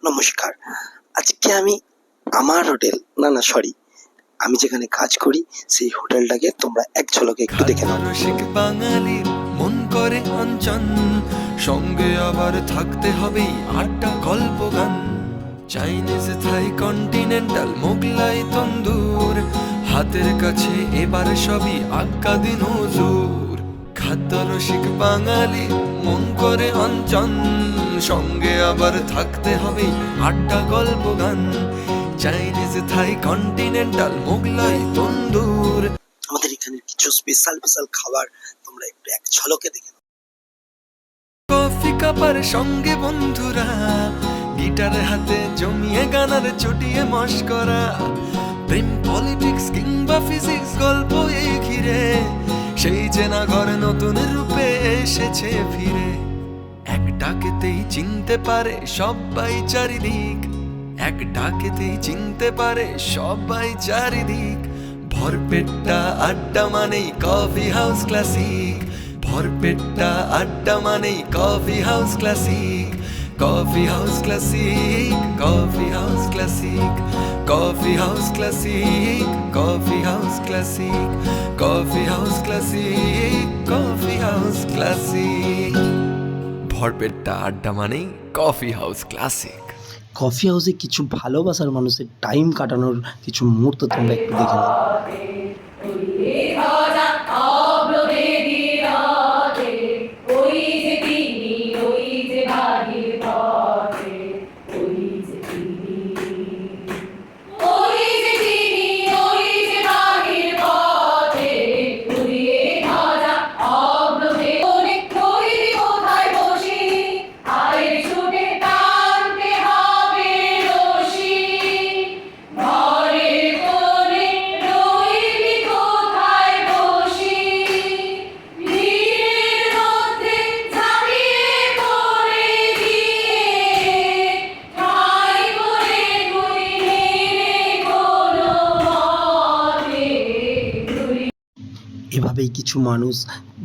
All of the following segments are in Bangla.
নমস্কার। আজকে আমি আমার হোটেল সরি আমি যেখানে কাজ করি সেই হোটেলটাকে তোমরা এক ঝলকে একটু দেখে নাও। রসিক বাঙালির মন করে অঞ্চন, সঙ্গে আবার থাকতে হবে আড্ডা গল্প গান। চাইনিজ, থাই, কন্টিনেন্টাল, মোগলাই, তন্দুর, হাতের কাছে এবার সবই আজ্ঞা দিন হুজুর। খাদ্য রসিক বাঙালির মন করে অঞ্চন, সঙ্গে আবার থাকতে হবে আড্ডা গল্প গান। চাইনিজ, থাই, কন্টিনেন্টাল, মোগলাই, তন্দুর। আমাদের এখানে কিছু স্পেশাল খাবার তোমরা একটু এক ঝলকে দেখে নাও। কফি কাপার সঙ্গে বন্ধুরা, গিটার হাতে জমিয়ে গানার চটিয়ে মস্করা। প্রেম, পলিটিক্স কিংবা ফিজিক্স গল্প এই ঘিরে, সেই চেনা ঘর নতুন রূপে এসেছে ফিরে। এক ডাকেতেই চিনতে পারে সবাই চারিদিক, এক ডাকেতেই চিনতে পারে সবাই চারিদিক। ভরপেটটা আড্ডা মানেই কফি হাউস ক্লাসিক, ভরপেটটা আড্ডা মানেই coffee house classic. Coffee house classic, coffee house classic, coffee house classic, coffee house classic, coffee house classic, coffee house classic. ভরপেটটা আড্ডা মানেই কফি হাউস ক্লাসিক। কফি হাউসে কিছু ভালোবাসার মানুষের টাইম কাটানোর কিছু মুহূর্ত তোমরা একটু দেখে নাও। এভাবেই কিছু মানুষ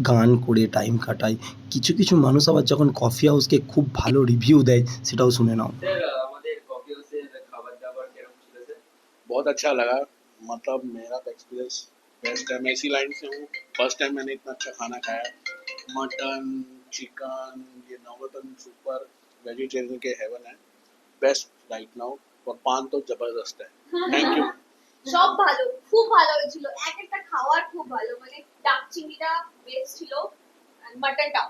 গান করে টাইম কাটায়, কিছু মানুষ আবার যখন কফি হাউসকে খুব ভালো রিভিউ দেয় সেটাও শুনে নাও। बहुत अच्छा लगा। मतलब मेरा तो एक्सपीरियंस बेस्ट है। मैं इसी लाइन से हूँ। फर्स्ट टाइम मैंने इतना अच्छा खाना खाया। मटन, चिकन, ये नवरत्न सुपर वेजिटेरियन के हेवन है। Best right now. और पान तो जबरदस्त है। Thank you. সব ভালো, খুব ভালো হয়েছিল। এক একটা খাবার খুব ভালো, মানে ডাক চিংড়িটা বেস্ট ছিল, মাটনটাও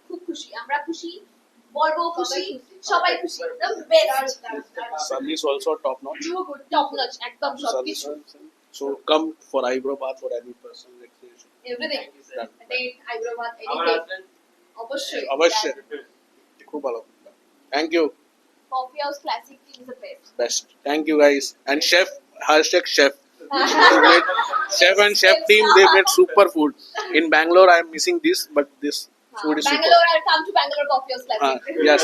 খুব খুশি, আমরা খুশি, বর্ব খুশি, সবাই খুশি, একদম best. Service also top notch. Top notch একদম সবকিছু, So come for eyebrow bath for any person. Everything, Done. Hyderabad anything, অবশ্যই अवश्य खूब ভালো। Thank you. Coffee house classic is the best. Best. Thank you guys. And chef, hashtag chef. Chef and chef team, they made super food. In Bangalore, I am missing this, but this food is super. Bangalore, I'll come to Bangalore Coffee House Classic. Yes,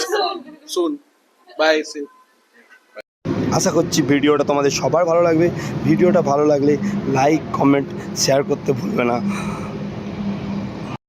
soon. Bye. See you. আশা করছি ভিডিওটা তোমাদের সবার ভালো লাগবে। ভিডিওটা ভালো লাগলে লাইক, কমেন্ট, শেয়ার করতে ভুলবে না।